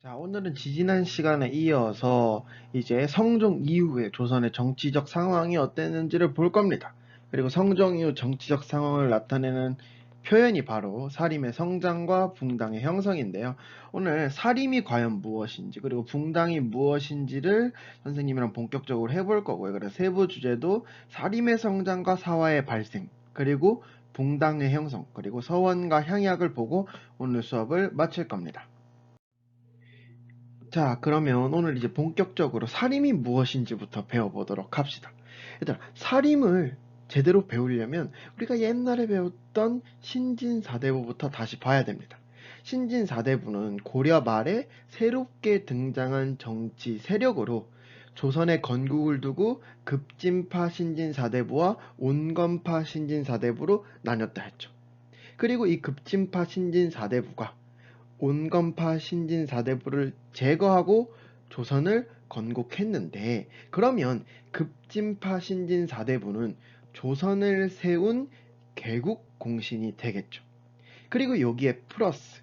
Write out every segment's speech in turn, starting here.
자, 오늘은 지지난 시간에 이어서 이제 성종 이후에 조선의 정치적 상황이 어땠는지를 볼 겁니다. 그리고 성종 이후 정치적 상황을 나타내는 표현이 바로 사림의 성장과 붕당의 형성인데요. 오늘 사림이 과연 무엇인지 그리고 붕당이 무엇인지를 선생님이랑 본격적으로 해볼 거고요. 그래서 세부 주제도 사림의 성장과 사화의 발생, 그리고 붕당의 형성, 그리고 서원과 향약을 보고 오늘 수업을 마칠 겁니다. 자, 그러면 오늘 이제 본격적으로 사림이 무엇인지부터 배워보도록 합시다. 얘들아, 사림을 제대로 배우려면 우리가 옛날에 배웠던 신진사대부부터 다시 봐야 됩니다. 신진사대부는 고려 말에 새롭게 등장한 정치 세력으로 조선의 건국을 두고 급진파 신진사대부와 온건파 신진사대부로 나뉘었다 했죠. 그리고 이 급진파 신진사대부가 온건파 신진사대부를 제거하고 조선을 건국했는데, 그러면 급진파 신진사대부는 조선을 세운 개국공신이 되겠죠. 그리고 여기에 플러스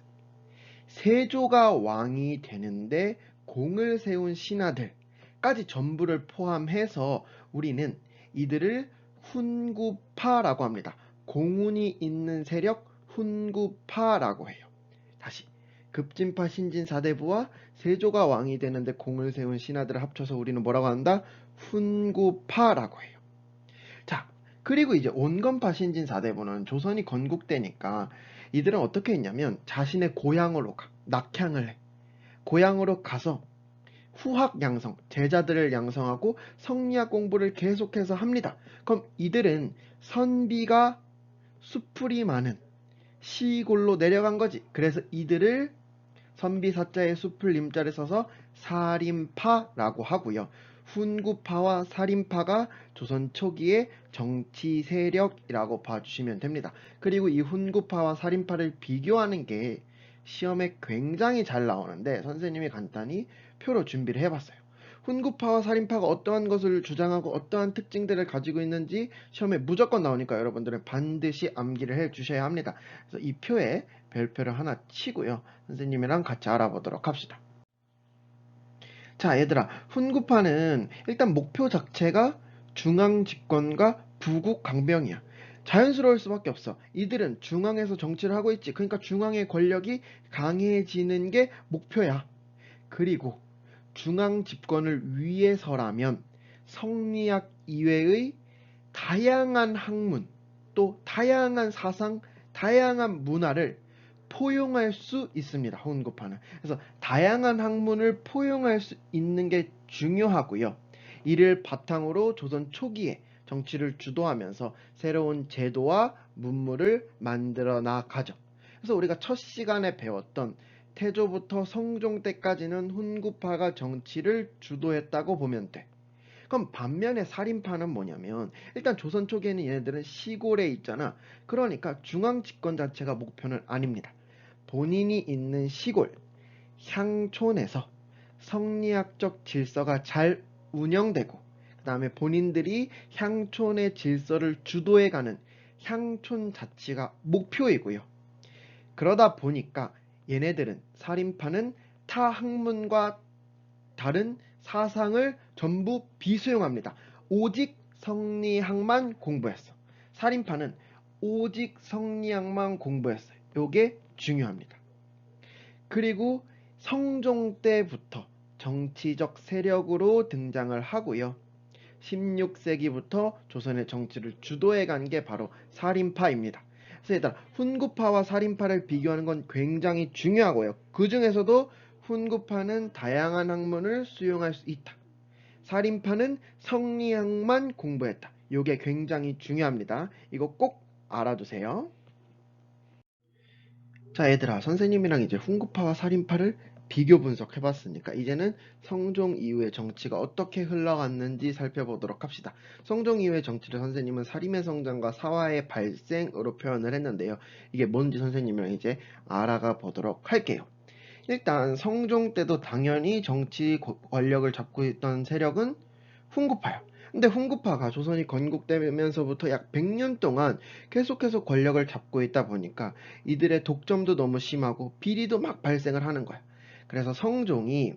세조가 왕이 되는데 공을 세운 신하들까지 전부를 포함해서 우리는 이들을 훈구파라고 합니다. 공운이 있는 세력 훈구파라고 해요. 다시, 급진파 신진사대부와 세조가 왕이 되는데 공을 세운 신하들을 합쳐서 우리는 뭐라고 한다? 훈구파라고 해요. 자, 그리고 이제 온건파 신진사대부는 조선이 건국되니까 이들은 어떻게 했냐면 자신의 고향으로 낙향을 해. 고향으로 가서 후학 양성, 제자들을 양성하고 성리학 공부를 계속해서 합니다. 그럼 이들은 선비가 수풀이 많은 시골로 내려간 거지. 그래서 이들을 선비사자에 숲을 임자를 써서 사림파라고 하고요. 훈구파와 사림파가 조선 초기의 정치 세력이라고 봐주시면 됩니다. 그리고 이 훈구파와 사림파를 비교하는 게 시험에 굉장히 잘 나오는데 선생님이 간단히 표로 준비를 해봤어요. 훈구파와 살인파가 어떠한 것을 주장하고 어떠한 특징들을 가지고 있는지 시험에 무조건 나오니까 여러분들은 반드시 암기를 해 주셔야 합니다. 그래서 이 표에 별표를 하나 치고요. 선생님이랑 같이 알아보도록 합시다. 자, 얘들아, 훈구파는 일단 목표 자체가 중앙 집권과 부국 강병이야. 자연스러울 수밖에 없어. 이들은 중앙에서 정치를 하고 있지. 그러니까 중앙의 권력이 강해지는 게 목표야. 그리고 중앙 집권을 위해서라면 성리학 이외의 다양한 학문, 또 다양한 사상, 다양한 문화를 포용할 수 있습니다. 훈구파는. 그래서 다양한 학문을 포용할 수 있는 게 중요하고요. 이를 바탕으로 조선 초기에 정치를 주도하면서 새로운 제도와 문물을 만들어 나가죠. 그래서 우리가 첫 시간에 배웠던 태조부터 성종 때까지는 훈구파가 정치를 주도했다고 보면 돼. 그럼 반면에 살인파는 뭐냐면 일단 조선 초기에는 얘네들은 시골에 있잖아. 그러니까 중앙 집권 자체가 목표는 아닙니다. 본인이 있는 시골, 향촌에서 성리학적 질서가 잘 운영되고 그 다음에 본인들이 향촌의 질서를 주도해가는 향촌 자치가 목표이고요. 그러다 보니까 얘네들은 살인파는 타 학문과 다른 사상을 전부 비수용합니다. 오직 성리학만 공부했어. 살인파는 오직 성리학만 공부했어요. 요게 중요합니다. 그리고 성종 때부터 정치적 세력으로 등장을 하고요. 16세기부터 조선의 정치를 주도해간 게 바로 살인파입니다. 그래서 얘들아, 훈구파와 살인파를 비교하는 건 굉장히 중요하고요. 그 중에서도 훈구파는 다양한 학문을 수용할 수 있다. 살인파는 성리학만 공부했다. 이게 굉장히 중요합니다. 이거 꼭 알아두세요. 자, 얘들아, 선생님이랑 이제 훈구파와 살인파를 비교 분석해봤으니까 이제는 성종 이후의 정치가 어떻게 흘러갔는지 살펴보도록 합시다. 성종 이후의 정치를 선생님은 살인의 성장과 사화의 발생으로 표현을 했는데요. 이게 뭔지 선생님이랑 이제 알아가 보도록 할게요. 일단 성종 때도 당연히 정치 권력을 잡고 있던 세력은 훈구파야. 근데 훈구파가 조선이 건국되면서부터 약 100년 동안 계속해서 권력을 잡고 있다 보니까 이들의 독점도 너무 심하고 비리도 막 발생을 하는 거야. 그래서 성종이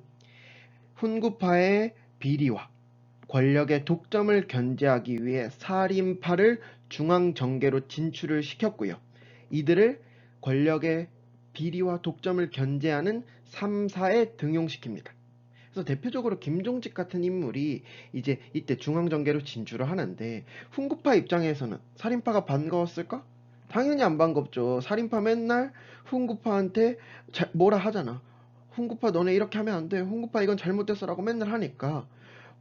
훈구파의 비리와 권력의 독점을 견제하기 위해 살인파를 중앙정계로 진출을 시켰고요. 이들을 권력의 비리와 독점을 견제하는 3사에 등용시킵니다. 그래서 대표적으로 김종직 같은 인물이 이제 이때 중앙정계로 진출을 하는데 훈구파 입장에서는 살인파가 반가웠을까? 당연히 안 반갑죠. 살인파 맨날 훈구파한테 뭐라 하잖아. 훈구파 너네 이렇게 하면 안 돼. 훈구파 이건 잘못됐어라고 맨날 하니까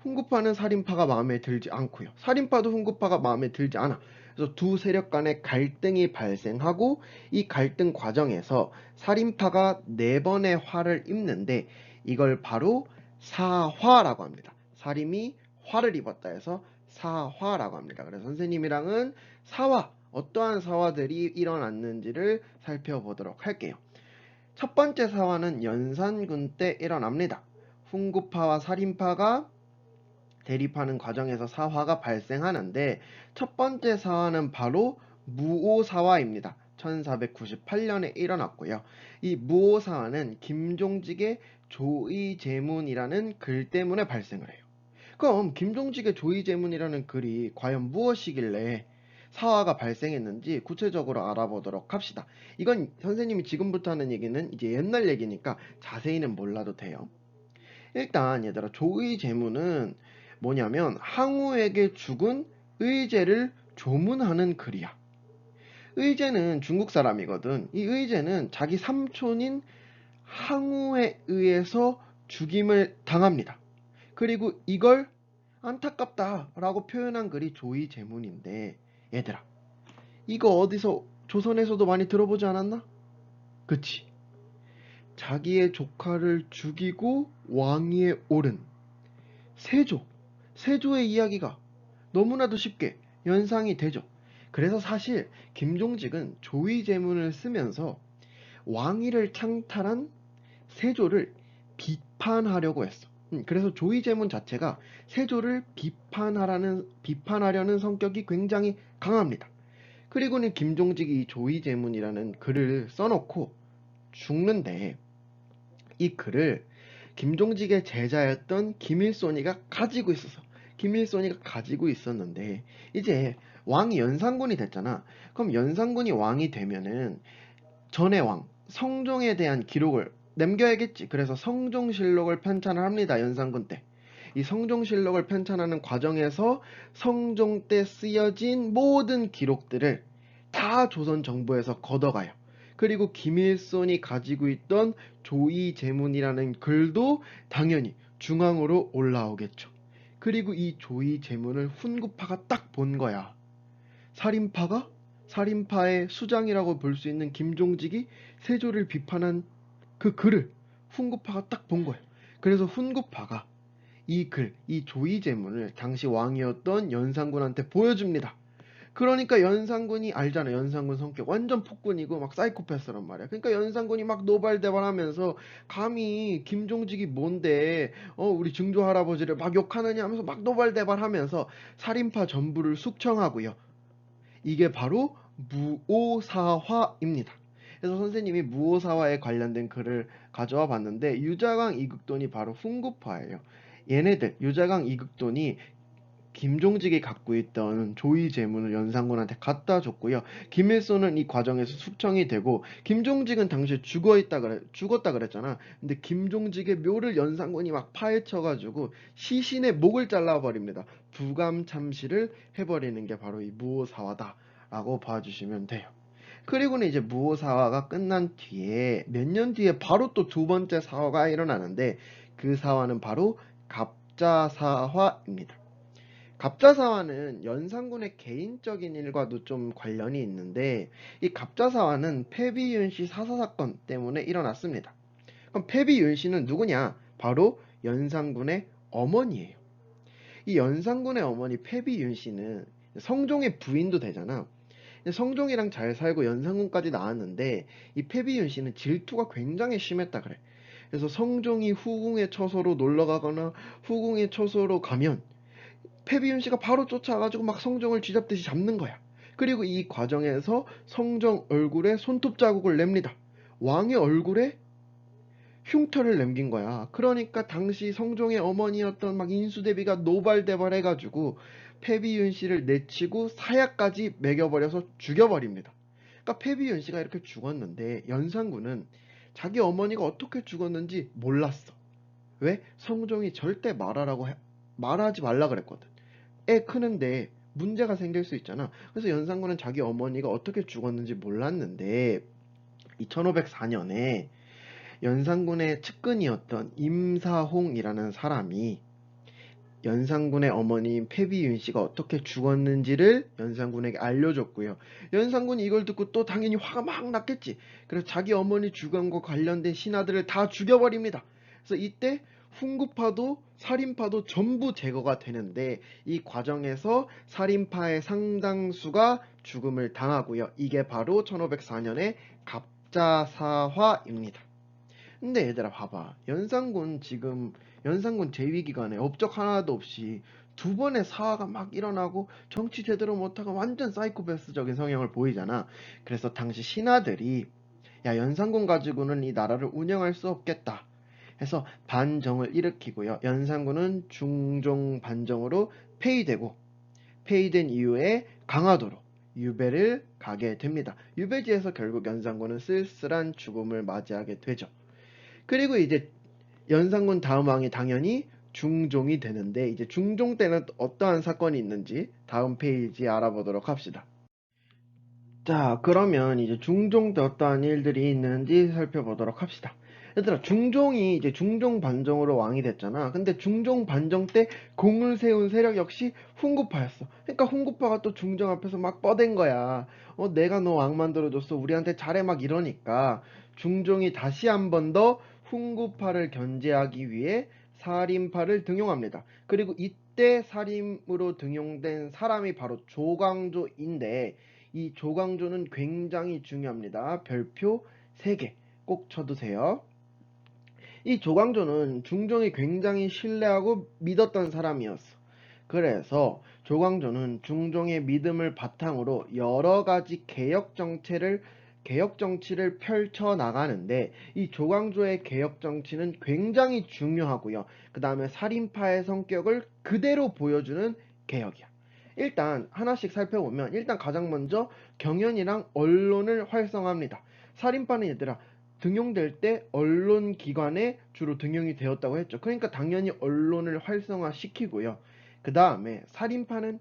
훈구파는 살인파가 마음에 들지 않고요. 살인파도 훈구파가 마음에 들지 않아. 그래서 두 세력 간의 갈등이 발생하고 이 갈등 과정에서 살인파가 4번의 화를 입는데 이걸 바로 사화라고 합니다. 살인이 화를 입었다 해서 사화라고 합니다. 그래서 선생님이랑은 사화, 어떠한 사화들이 일어났는지를 살펴보도록 할게요. 첫 번째 사화는 연산군 때 일어납니다. 훈구파와 살인파가 대립하는 과정에서 사화가 발생하는데 첫 번째 사화는 바로 무오사화입니다. 1498년에 일어났고요. 이 무오사화는 김종직의 조의제문이라는 글 때문에 발생을 해요. 그럼 김종직의 조의제문이라는 글이 과연 무엇이길래 사화가 발생했는지 구체적으로 알아보도록 합시다. 이건 선생님이 지금부터 하는 얘기는 이제 옛날 얘기니까 자세히는 몰라도 돼요. 일단 얘들아, 조의제문은 뭐냐면 항우에게 죽은 의제를 조문하는 글이야. 의제는 중국 사람이거든. 이 의제는 자기 삼촌인 항우에 의해서 죽임을 당합니다. 그리고 이걸 안타깝다라고 표현한 글이 조의제문인데 얘들아, 이거 어디서 조선에서도 많이 들어보지 않았나? 그치? 자기의 조카를 죽이고 왕위에 오른 세조의 이야기가 너무나도 쉽게 연상이 되죠. 그래서 사실 김종직은 조의제문을 쓰면서 왕위를 창탈한 세조를 비판하려고 했어. 그래서 조의제문 자체가 세조를 비판하려는 성격이 굉장히 강합니다. 그리고는 김종직이 이 조의제문이라는 글을 써놓고 죽는데 이 글을 김종직의 제자였던 김일손이가 가지고 있었는데 이제 왕이 연산군이 됐잖아. 그럼 연산군이 왕이 되면은 전의 왕 성종에 대한 기록을 남겨야겠지. 그래서 성종실록을 편찬을 합니다. 연산군 때. 이 성종실록을 편찬하는 과정에서 성종 때 쓰여진 모든 기록들을 다 조선 정부에서 걷어가요. 그리고 김일손이 가지고 있던 조의제문이라는 글도 당연히 중앙으로 올라오겠죠. 그리고 이 조의제문을 훈구파가 딱 본 거야. 살인파의 수장이라고 볼 수 있는 김종직이 세조를 비판한 그 글을 훈구파가 딱 본 거예요. 그래서 훈구파가 이 조의제문을 당시 왕이었던 연산군한테 보여줍니다. 그러니까 연산군이 알잖아. 연산군 성격 완전 폭군이고 막 사이코패스란 말이야. 그러니까 연산군이 막 노발대발하면서 감히 김종직이 뭔데 우리 증조 할아버지를 막 욕하느냐 하면서 막 노발대발하면서 살인파 전부를 숙청하고요. 이게 바로 무오사화입니다. 그래서 선생님이 무오사화에 관련된 글을 가져와 봤는데 유자강 이극돈이 바로 훈구파예요. 얘네들 유자강 이극돈이 김종직이 갖고 있던 조의제문을 연산군한테 갖다 줬고요. 김일손은 이 과정에서 숙청이 되고 김종직은 당시에 죽었다 그랬잖아. 근데 김종직의 묘를 연산군이 막 파헤쳐가지고 시신의 목을 잘라버립니다. 부감참시를 해버리는 게 바로 이 무오사화다라고 봐주시면 돼요. 그리고는 이제 무오사화가 끝난 뒤에 몇 년 뒤에 바로 또 두 번째 사화가 일어나는데 그 사화는 바로 갑자사화입니다. 갑자사화는 연산군의 개인적인 일과도 좀 관련이 있는데 이 갑자사화는 패비윤씨 사사사건 때문에 일어났습니다. 그럼 패비윤씨는 누구냐? 바로 연산군의 어머니예요. 이 연산군의 어머니 패비윤씨는 성종의 부인도 되잖아. 성종이랑 잘 살고 연산군까지 나왔는데 이 패비윤씨는 질투가 굉장히 심했다 그래. 그래서 성종이 후궁의 처소로 놀러가거나 후궁의 처소로 가면 패비윤 씨가 바로 쫓아가지고 막 성종을 쥐잡듯이 잡는 거야. 그리고 이 과정에서 성종 얼굴에 손톱 자국을 냅니다. 왕의 얼굴에 흉터를 남긴 거야. 그러니까 당시 성종의 어머니였던 막 인수대비가 노발대발해가지고 패비윤 씨를 내치고 사약까지 매겨버려서 죽여버립니다. 그러니까 패비윤 씨가 이렇게 죽었는데 연산군은 자기 어머니가 어떻게 죽었는지 몰랐어. 왜? 성종이 절대 말하지 말라 그랬거든. 애 크는데 문제가 생길 수 있잖아. 그래서 연산군은 자기 어머니가 어떻게 죽었는지 몰랐는데 1504년에 연산군의 측근이었던 임사홍이라는 사람이 연산군의 어머니인 패비윤 씨가 어떻게 죽었는지를 연산군에게 알려줬고요. 연산군이 이걸 듣고 또 당연히 화가 막 났겠지. 그래서 자기 어머니 죽음과 관련된 신하들을 다 죽여버립니다. 그래서 이때 훈구파도 살인파도 전부 제거가 되는데 이 과정에서 살인파의 상당수가 죽음을 당하고요. 이게 바로 1504년의 갑자사화입니다. 근데 얘들아 봐봐. 연산군 재위기간에 업적 하나도 없이 두 번의 사화가 막 일어나고 정치 제대로 못하고 완전 사이코패스적인 성향을 보이잖아. 그래서 당시 신하들이 야, 연산군 가지고는 이 나라를 운영할 수 없겠다 해서 반정을 일으키고요. 연산군은 중종 반정으로 폐위되고 폐위된 이후에 강화도로 유배를 가게 됩니다. 유배지에서 결국 연산군은 쓸쓸한 죽음을 맞이하게 되죠. 그리고 이제 연산군 다음 왕이 당연히 중종이 되는데 이제 중종 때는 어떠한 사건이 있는지 다음 페이지에 알아보도록 합시다. 자, 그러면 이제 중종 때 어떠한 일들이 있는지 살펴보도록 합시다. 얘들아, 중종이 이제 중종 반정으로 왕이 됐잖아. 근데 중종 반정 때 공을 세운 세력 역시 훈구파였어. 그러니까 훈구파가 또 중종 앞에서 막 뻗은 거야. 내가 너 왕 만들어줬어. 우리한테 잘해 막 이러니까 중종이 다시 한 번 더 훈구파를 견제하기 위해 살인파를 등용합니다. 그리고 이때 살인으로 등용된 사람이 바로 조광조인데 이 조광조는 굉장히 중요합니다. 별표 3개 꼭 쳐두세요. 이 조광조는 중종이 굉장히 신뢰하고 믿었던 사람이었어. 그래서 조광조는 중종의 믿음을 바탕으로 여러 가지 개혁 정치를 펼쳐 나가는데 이 조광조의 개혁 정치는 굉장히 중요하고요. 그 다음에 살인파의 성격을 그대로 보여주는 개혁이야. 일단 하나씩 살펴보면 일단 가장 먼저 경연이랑 언론을 활성화합니다. 살인파는 얘들아 등용될 때 언론기관에 주로 등용이 되었다고 했죠. 그러니까 당연히 언론을 활성화시키고요. 그 다음에 살인파는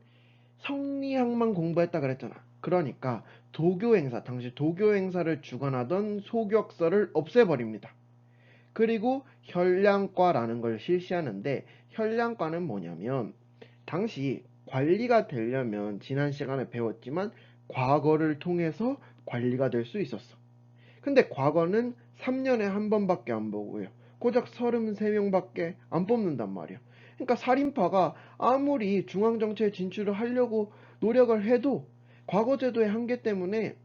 성리학만 공부했다 그랬잖아. 그러니까 도교행사, 당시 도교행사를 주관하던 소격서를 없애버립니다. 그리고 현량과라는 걸 실시하는데 현량과는 뭐냐면 당시 관리가 되려면 지난 시간에 배웠지만 과거를 통해서 관리가 될 수 있었어. 근데 과거는 3년에 한 번밖에 안 보고요. 고작 33명밖에 안 뽑는단 말이야. 그러니까 살인파가 아무리 중앙정치에 진출을 하려고 노력을 해도 과거제도의 한계 때문에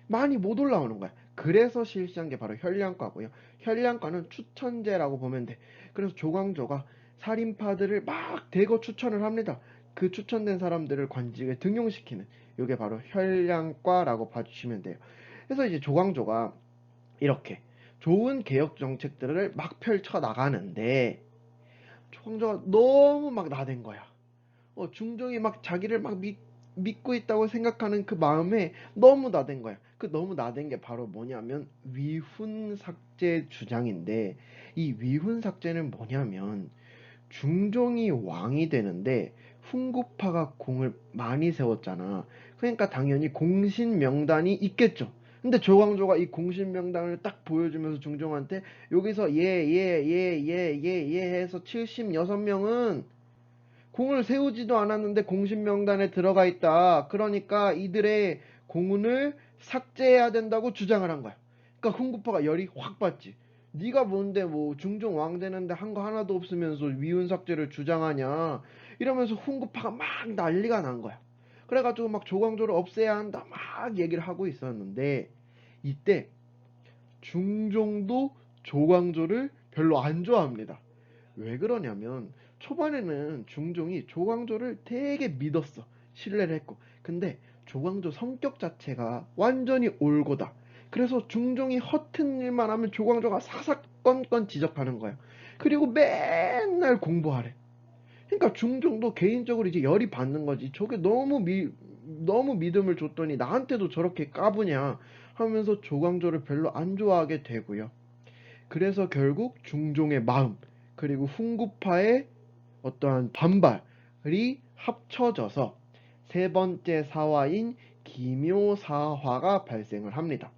많이 못 올라오는 거야. 그래서 실시한 게 바로 현량과고요. 현량과는 추천제라고 보면 돼. 그래서 조광조가 살인파들을 막 대거 추천을 합니다. 그 추천된 사람들을 관직에 등용시키는 이게 바로 현량과라고 봐주시면 돼요. 그래서 이제 조광조가 이렇게 좋은 개혁 정책들을 막 펼쳐 나가는데 조광조가 너무 막 나댄 거야. 중종이 막 자기를 막 믿고 있다고 생각하는 그 마음에 너무 나댄 거야. 그 너무 나댄 게 바로 뭐냐면 위훈삭제 주장인데 이 위훈삭제는 뭐냐면 중종이 왕이 되는데 훈구파가 공을 많이 세웠잖아. 그러니까 당연히 공신명단이 있겠죠. 근데 조광조가 이 공신명단을 딱 보여주면서 중종한테 여기서 얘 해서 76명은 공을 세우지도 않았는데 공신명단에 들어가 있다. 그러니까 이들의 공운을 삭제해야 된다고 주장을 한 거야. 그러니까 훈구파가 열이 확 받지. 네가 뭔데 뭐 중종 왕 되는데 한 거 하나도 없으면서 위훈 삭제를 주장하냐. 이러면서 훈구파가 막 난리가 난 거야. 그래가지고 막 조광조를 없애야 한다. 막 얘기를 하고 있었는데 이때 중종도 조광조를 별로 안 좋아합니다. 왜 그러냐면 초반에는 중종이 조광조를 되게 믿었어. 신뢰를 했고. 근데 조광조 성격 자체가 완전히 올고다. 그래서 중종이 허튼 일만 하면 조광조가 사삭 건건 지적하는 거예요. 그리고 맨날 공부하래. 그러니까 중종도 개인적으로 이제 열이 받는 거지. 저게 너무 믿음을 줬더니 나한테도 저렇게 까부냐 하면서 조광조를 별로 안 좋아하게 되고요. 그래서 결국 중종의 마음 그리고 훈구파의 어떠한 반발이 합쳐져서 세 번째 사화인 기묘사화가 발생을 합니다.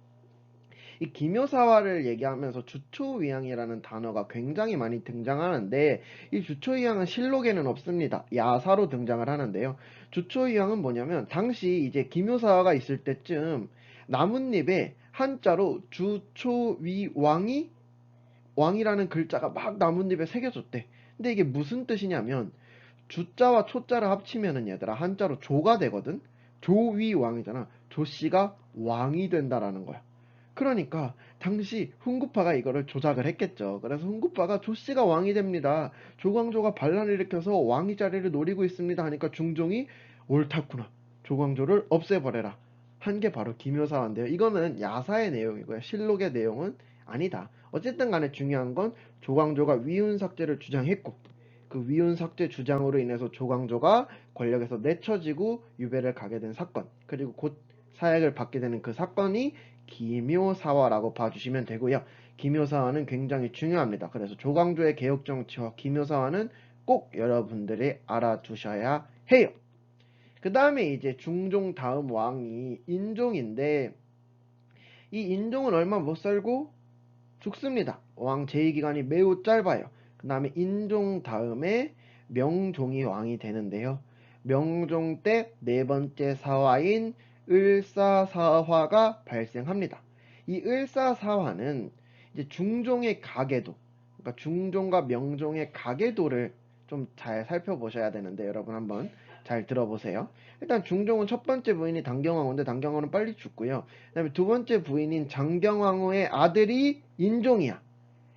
이 기묘사화를 얘기하면서 주초위양이라는 단어가 굉장히 많이 등장하는데, 이 주초위양은 실록에는 없습니다. 야사로 등장을 하는데요. 주초위양은 뭐냐면 당시 이제 기묘사화가 있을 때쯤 나뭇잎에 한자로 주초위왕이, 왕이라는 글자가 막 나뭇잎에 새겨졌대. 근데 이게 무슨 뜻이냐면 주자와 초자를 합치면은 얘들아 한자로 조가 되거든. 조위왕이잖아. 조씨가 왕이 된다라는 거야. 그러니까 당시 훈구파가 이거를 조작을 했겠죠. 그래서 훈구파가 조씨가 왕이 됩니다. 조광조가 반란을 일으켜서 왕위 자리를 노리고 있습니다 하니까 중종이 옳다구나, 조광조를 없애버려라 한 게 바로 기묘사화인데요. 이거는 야사의 내용이고요. 실록의 내용은 아니다. 어쨌든 간에 중요한 건 조광조가 위훈 삭제를 주장했고, 그 위훈 삭제 주장으로 인해서 조광조가 권력에서 내쳐지고 유배를 가게 된 사건, 그리고 곧 사약을 받게 되는 그 사건이 기묘사화라고 봐주시면 되고요. 기묘사화는 굉장히 중요합니다. 그래서 조광조의 개혁정치와 기묘사화는 꼭 여러분들이 알아두셔야 해요. 그 다음에 이제 중종 다음 왕이 인종인데, 이 인종은 얼마 못 살고 죽습니다. 왕 재위기간이 매우 짧아요. 그 다음에 인종 다음에 명종이 왕이 되는데요. 명종 때 네 번째 사화인 을사사화가 발생합니다. 이 을사사화는 이제 중종의 가계도, 그러니까 중종과 명종의 가계도를 좀 잘 살펴보셔야 되는데, 여러분 한번 잘 들어보세요. 일단 중종은 첫 번째 부인이 당경왕후인데 당경왕후는 빨리 죽고요. 그 다음에 두 번째 부인인 장경왕후의 아들이 인종이야.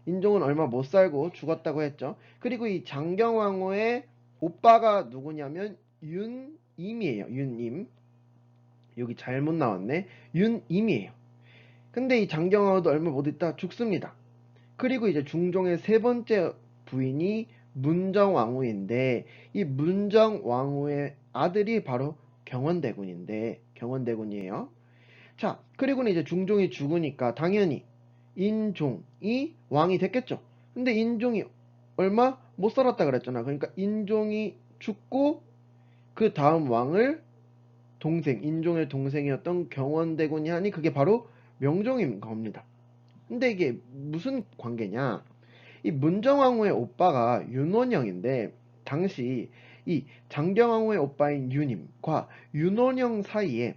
인종은 얼마 못 살고 죽었다고 했죠. 그리고 이 장경왕후의 오빠가 누구냐면 윤임이에요. 윤임. 여기 잘못 나왔네. 윤임이에요. 근데 이 장경왕후도 얼마 못 있다 죽습니다. 그리고 이제 중종의 세 번째 부인이 문정왕후인데, 이 문정왕후의 아들이 바로 경원대군이에요. 자, 그리고는 이제 중종이 죽으니까 당연히 인종이 왕이 됐겠죠. 근데 인종이 얼마 못 살았다 그랬잖아. 그러니까 인종이 죽고 그 다음 왕을 인종의 동생이었던 경원대군이 하니 그게 바로 명종인 겁니다. 근데 이게 무슨 관계냐? 이 문정왕후의 오빠가 윤원영인데, 당시 이 장경왕후의 오빠인 윤임과 윤원영 사이에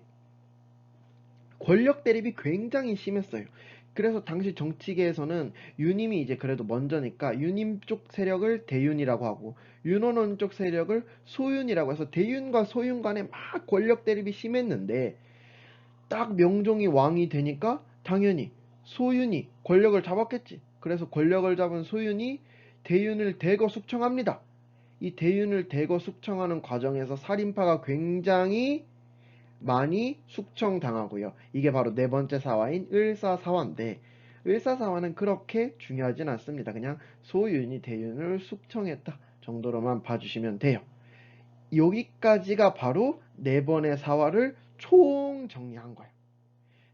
권력 대립이 굉장히 심했어요. 그래서 당시 정치계에서는 윤임이 이제 그래도 먼저니까 윤임 쪽 세력을 대윤이라고 하고 윤원원 쪽 세력을 소윤이라고 해서 대윤과 소윤 간에 막 권력 대립이 심했는데, 딱 명종이 왕이 되니까 당연히 소윤이 권력을 잡았겠지. 그래서 권력을 잡은 소윤이 대윤을 대거 숙청합니다. 이 대윤을 대거 숙청하는 과정에서 살인파가 굉장히 많이 숙청당하고요. 이게 바로 네 번째 사화인 을사사화인데, 을사사화는 그렇게 중요하진 않습니다. 그냥 소윤이 대윤을 숙청했다 정도로만 봐주시면 돼요. 여기까지가 바로 네 번의 사화를 총 정리한 거예요.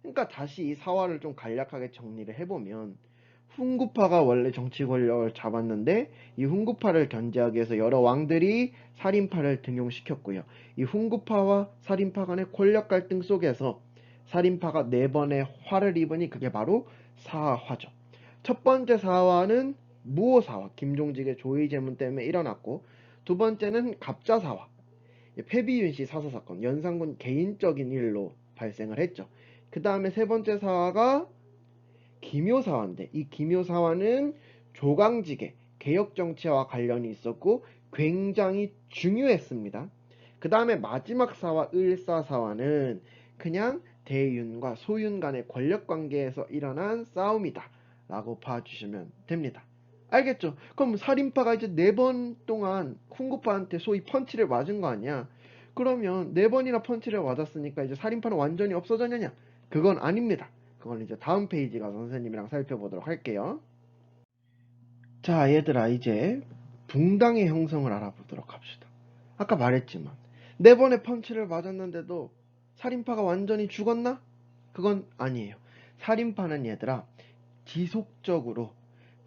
그러니까 다시 이 사화를 좀 간략하게 정리를 해보면, 훈구파가 원래 정치 권력을 잡았는데 이 훈구파를 견제하기 위해서 여러 왕들이 살인파를 등용시켰고요. 이 훈구파와 살인파 간의 권력 갈등 속에서 살인파가 네 번의 화를 입으니 그게 바로 사화죠. 첫 번째 사화는 무오사화, 김종직의 조의제문 때문에 일어났고, 두 번째는 갑자사화, 패비윤씨 사사사건, 연산군 개인적인 일로 발생을 했죠. 그 다음에 세 번째 사화가 기묘사화인데, 이 기묘사화는 조강직의 개혁정치와 관련이 있었고 굉장히 중요했습니다. 그 다음에 마지막 사화 을사사화는 그냥 대윤과 소윤 간의 권력관계에서 일어난 싸움이다 라고 봐주시면 됩니다. 알겠죠? 그럼 살인파가 이제 4번 동안 훈구파한테 소위 펀치를 맞은 거 아니야? 그러면 4번이나 펀치를 맞았으니까 이제 살인파는 완전히 없어졌느냐? 그건 아닙니다. 그건 이제 다음 페이지 가서 선생님이랑 살펴보도록 할게요. 자, 얘들아, 이제 붕당의 형성을 알아보도록 합시다. 아까 말했지만 4번의 펀치를 맞았는데도 살인파가 완전히 죽었나? 그건 아니에요. 살인파는 얘들아, 지속적으로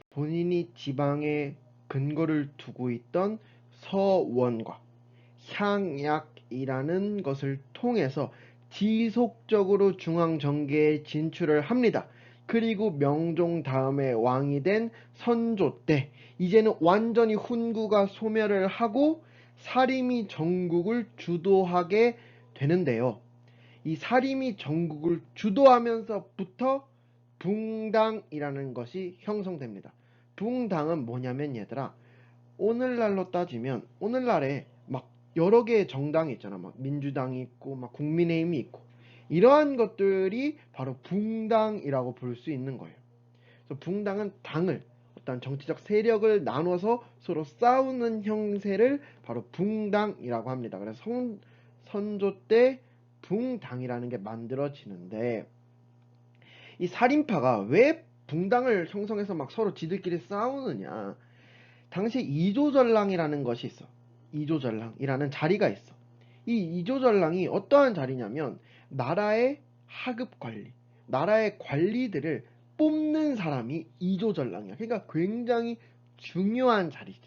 본인이 지방에 근거를 두고 있던 서원과 향약이라는 것을 통해서 지속적으로 중앙정계에 진출을 합니다. 그리고 명종 다음에 왕이 된 선조 때 이제는 완전히 훈구가 소멸을 하고 사림이 전국을 주도하게 되는데요. 이 사림이 전국을 주도하면서부터 붕당이라는 것이 형성됩니다. 붕당은 뭐냐면 얘들아, 오늘날로 따지면 오늘날에 막 여러 개의 정당이 있잖아. 막 민주당이 있고 막 국민의힘이 있고, 이러한 것들이 바로 붕당이라고 볼 수 있는 거예요. 그래서 붕당은 당을, 어떤 정치적 세력을 나눠서 서로 싸우는 형세를 바로 붕당이라고 합니다. 그래서 선조 때 붕당이라는 게 만들어지는데, 이 살인파가 왜 붕당을 형성해서 막 서로 지들끼리 싸우느냐. 당시 이조전랑이라는 것이 있어. 이조전랑이라는 자리가 있어. 이 이조전랑이 어떠한 자리냐면 나라의 하급 관리, 나라의 관리들을 뽑는 사람이 이조전랑이야. 그러니까 굉장히 중요한 자리지.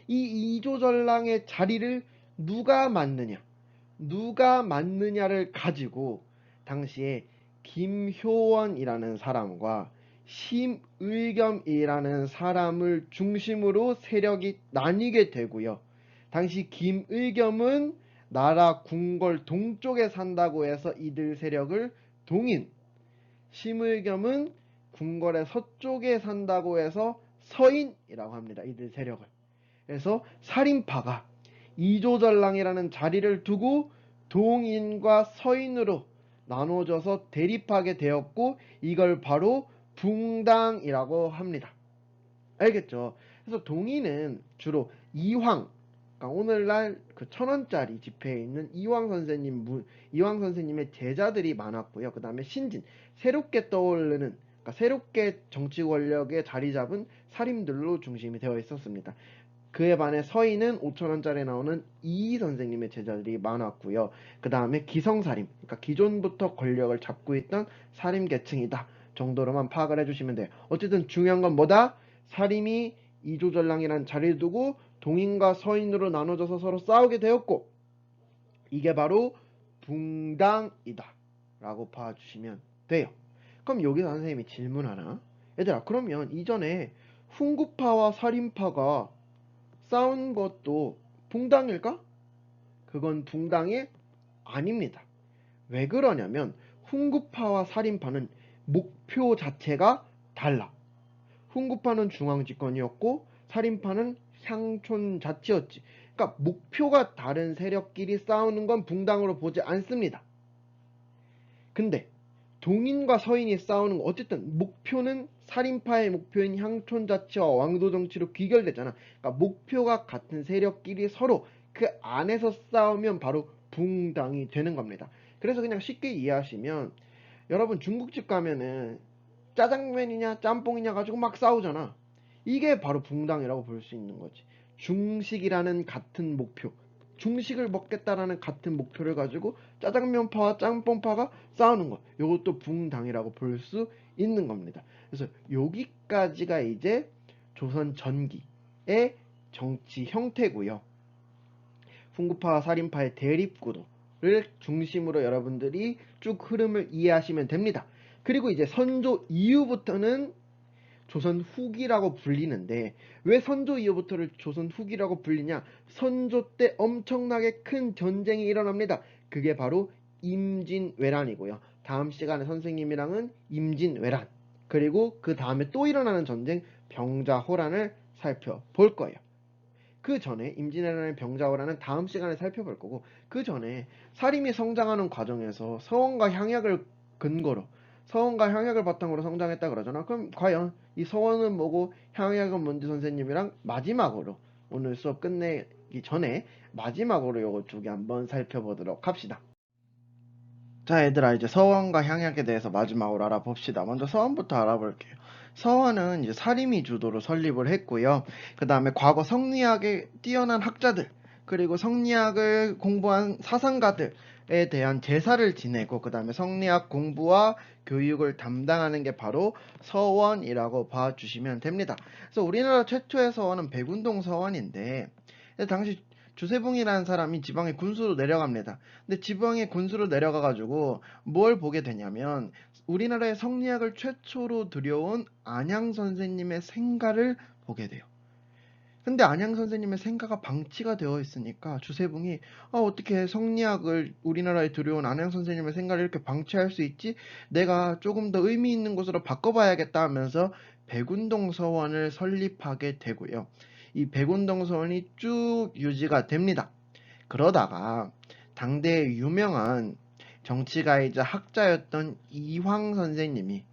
이 이조전랑의 자리를 누가 맡느냐를 가지고 당시에 김효원이라는 사람과 심의겸이라는 사람을 중심으로 세력이 나뉘게 되고요. 당시 김의겸은 나라 궁궐 동쪽에 산다고 해서 이들 세력을 동인, 심의겸은 궁궐의 서쪽에 산다고 해서 서인이라고 합니다. 이들 세력을. 그래서 살인파가 이조전랑이라는 자리를 두고 동인과 서인으로 나눠져서 대립하게 되었고, 이걸 바로 붕당이라고 합니다. 알겠죠? 그래서 동인은 주로 이황, 그러니까 오늘날 그 1,000원짜리 지폐에 있는 이황 선생님의 제자들이 많았고요. 그 다음에 신진, 새롭게 떠오르는, 그러니까 새롭게 정치 권력에 자리 잡은 사림들로 중심이 되어 있었습니다. 그에 반해 서인은 5,000원짜리에 나오는 이 선생님의 제자들이 많았고요. 그 다음에 기성사림, 그러니까 기존부터 권력을 잡고 있던 사림 계층이다 정도로만 파악을 해주시면 돼요. 어쨌든 중요한 건 뭐다? 사림이 이조전랑이란 자리를 두고 동인과 서인으로 나눠져서 서로 싸우게 되었고, 이게 바로 붕당이다 라고 봐주시면 돼요. 그럼 여기서 선생님이 질문 하나. 얘들아, 그러면 이전에 훈구파와 살인파가 싸운 것도 붕당일까? 그건 붕당이 아닙니다. 왜 그러냐면 훈구파와 살인파는 목표 자체가 달라. 훈구파는 중앙집권이었고 살인파는 향촌 자치였지. 그러니까 목표가 다른 세력끼리 싸우는 건 붕당으로 보지 않습니다. 근데 동인과 서인이 싸우는 거, 어쨌든 목표는 살인파의 목표인 향촌 자치와 왕도 정치로 귀결되잖아. 그러니까 목표가 같은 세력끼리 서로 그 안에서 싸우면 바로 붕당이 되는 겁니다. 그래서 그냥 쉽게 이해하시면, 여러분 중국집 가면은 짜장면이냐 짬뽕이냐 가지고 막 싸우잖아. 이게 바로 붕당이라고 볼 수 있는 거지. 중식이라는 같은 목표, 중식을 먹겠다라는 같은 목표를 가지고 짜장면파와 짬뽕파가 싸우는 것, 이것도 붕당이라고 볼 수 있는 겁니다. 그래서 여기까지가 이제 조선 전기의 정치 형태고요. 훈구파와 살인파의 대립구도를 중심으로 여러분들이 쭉 흐름을 이해하시면 됩니다. 그리고 이제 선조 이후부터는 조선 후기라고 불리는데, 왜 선조 이후부터를 조선 후기라고 불리냐? 선조 때 엄청나게 큰 전쟁이 일어납니다. 그게 바로 임진왜란이고요. 다음 시간에 선생님이랑은 임진왜란, 그리고 그 다음에 또 일어나는 전쟁 병자호란을 살펴볼 거예요. 그 전에 임진왜란의 병자호란은 다음 시간에 살펴볼 거고, 그 전에 사림이 성장하는 과정에서 서원과 향약을 바탕으로 성장했다 그러잖아. 그럼 과연 이 서원은 뭐고 향약은 뭔지 선생님이랑 마지막으로, 오늘 수업 끝내기 전에 마지막으로 요거 두 개 한번 살펴보도록 합시다. 자, 얘들아, 이제 서원과 향약에 대해서 마지막으로 알아봅시다. 먼저 서원부터 알아볼게요. 서원은 이제 사림이 주도로 설립을 했고요. 그 다음에 과거 성리학에 뛰어난 학자들, 그리고 성리학을 공부한 사상가들에 대한 제사를 지내고, 그 다음에 성리학 공부와 교육을 담당하는 게 바로 서원이라고 봐주시면 됩니다. 그래서 우리나라 최초의 서원은 백운동 서원인데, 당시 주세붕이라는 사람이 지방에 군수로 내려갑니다. 근데 지방에 군수로 내려가가지고 뭘 보게 되냐면, 우리나라의 성리학을 최초로 들여온 안양 선생님의 생가를 보게 돼요. 근데 안양 선생님의 생가가 방치가 되어 있으니까 주세붕이 어떻게 성리학을 우리나라에 들여온 안양 선생님의 생가를 이렇게 방치할 수 있지? 내가 조금 더 의미 있는 곳으로 바꿔봐야겠다 하면서 백운동 서원을 설립하게 되고요. 이 백운동 서원이 쭉 유지가 됩니다. 그러다가 당대의 유명한 정치가이자 학자였던 이황 선생님이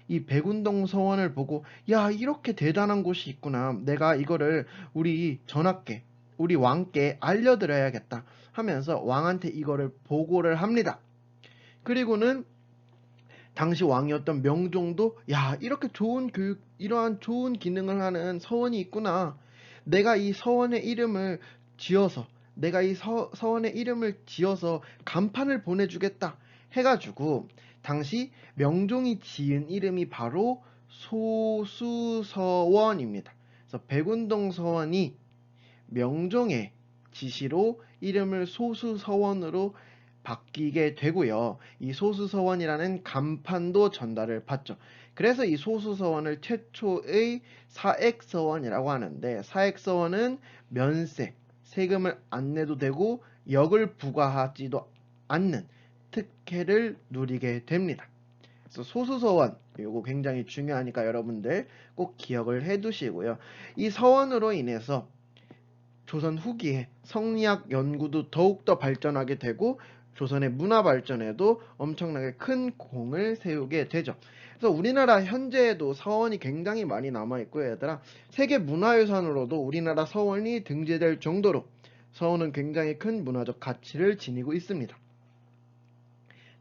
이 백운동 서원을 보고, 야, 이렇게 대단한 곳이 있구나, 내가 이거를 우리 전하께, 우리 왕께 알려드려야겠다 하면서 왕한테 이거를 보고를 합니다. 그리고는 당시 왕이었던 명종도, 야, 이렇게 좋은 교육, 이러한 좋은 기능을 하는 서원이 있구나, 내가 이 서원의 이름을 지어서 내가 이 서원의 이름을 지어서 간판을 보내주겠다 해가지고, 당시 명종이 지은 이름이 바로 소수서원입니다. 그래서 백운동 서원이 명종의 지시로 이름을 소수서원으로 바뀌게 되고요. 이 소수서원이라는 간판도 전달을 받죠. 그래서 이 소수서원을 최초의 사액서원이라고 하는데, 사액서원은 면세, 세금을 안 내도 되고 역을 부과하지도 않는 특혜를 누리게 됩니다. 그래서 소수서원, 이거 굉장히 중요하니까 여러분들 꼭 기억을 해 두시고요. 이 서원으로 인해서 조선 후기에 성리학 연구도 더욱더 발전하게 되고, 조선의 문화 발전에도 엄청나게 큰 공을 세우게 되죠. 그래서 우리나라 현재에도 서원이 굉장히 많이 남아있고요. 얘들아, 세계 문화유산으로도 우리나라 서원이 등재될 정도로 서원은 굉장히 큰 문화적 가치를 지니고 있습니다.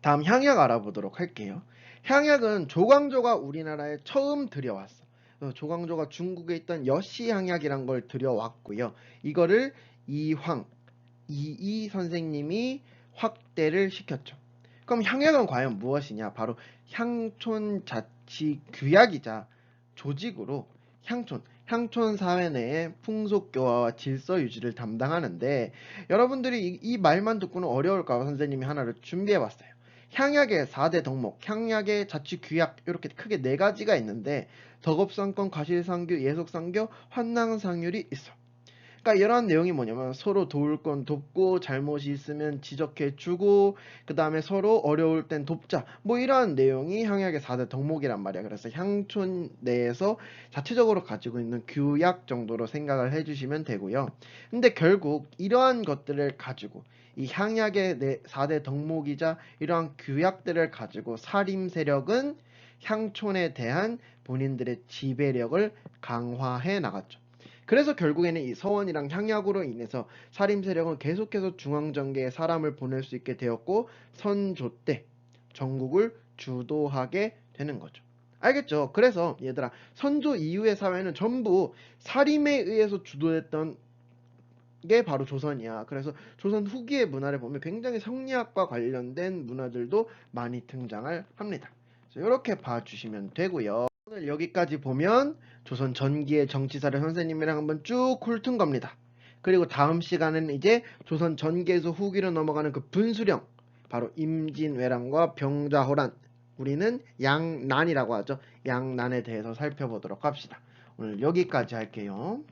다음 향약 알아보도록 할게요. 향약은 조광조가 우리나라에 처음 들여왔어. 조광조가 중국에 있던 여시 향약이란 걸 들여왔고요. 이거를 이이 선생님이 확대를 시켰죠. 그럼 향약은 과연 무엇이냐? 바로 향촌자치규약이자 조직으로 향촌 사회 내의 풍속교화와 질서 유지를 담당하는데, 여러분들이 이 말만 듣고는 어려울까봐 선생님이 하나를 준비해봤어요. 향약의 4대 덕목, 향약의 자치규약, 이렇게 크게 4가지가 있는데, 덕업상권, 과실상규, 예속상교, 환낭상률이 있어. 그러니까 이러한 내용이 뭐냐면, 서로 도울 건 돕고, 잘못이 있으면 지적해주고, 그 다음에 서로 어려울 땐 돕자, 뭐 이러한 내용이 향약의 4대 덕목이란 말이야. 그래서 향촌 내에서 자체적으로 가지고 있는 규약 정도로 생각을 해주시면 되고요. 근데 결국 이러한 것들을 가지고, 이 향약의 4대 덕목이자 이러한 규약들을 가지고 사림 세력은 향촌에 대한 본인들의 지배력을 강화해 나갔죠. 그래서 결국에는 이 서원이랑 향약으로 인해서 사림 세력은 계속해서 중앙정계에 사람을 보낼 수 있게 되었고, 선조 때 전국을 주도하게 되는 거죠. 알겠죠? 그래서 얘들아, 선조 이후의 사회는 전부 사림에 의해서 주도됐던 게 바로 조선이야. 그래서 조선 후기의 문화를 보면 굉장히 성리학과 관련된 문화들도 많이 등장을 합니다. 이렇게 봐주시면 되고요. 오늘 여기까지 보면 조선 전기의 정치사를 선생님이랑 한번 쭉 훑은 겁니다. 그리고 다음 시간은 이제 조선 전기에서 후기로 넘어가는 그 분수령, 바로 임진왜란과 병자호란, 우리는 양난이라고 하죠. 양난에 대해서 살펴보도록 합시다. 오늘 여기까지 할게요.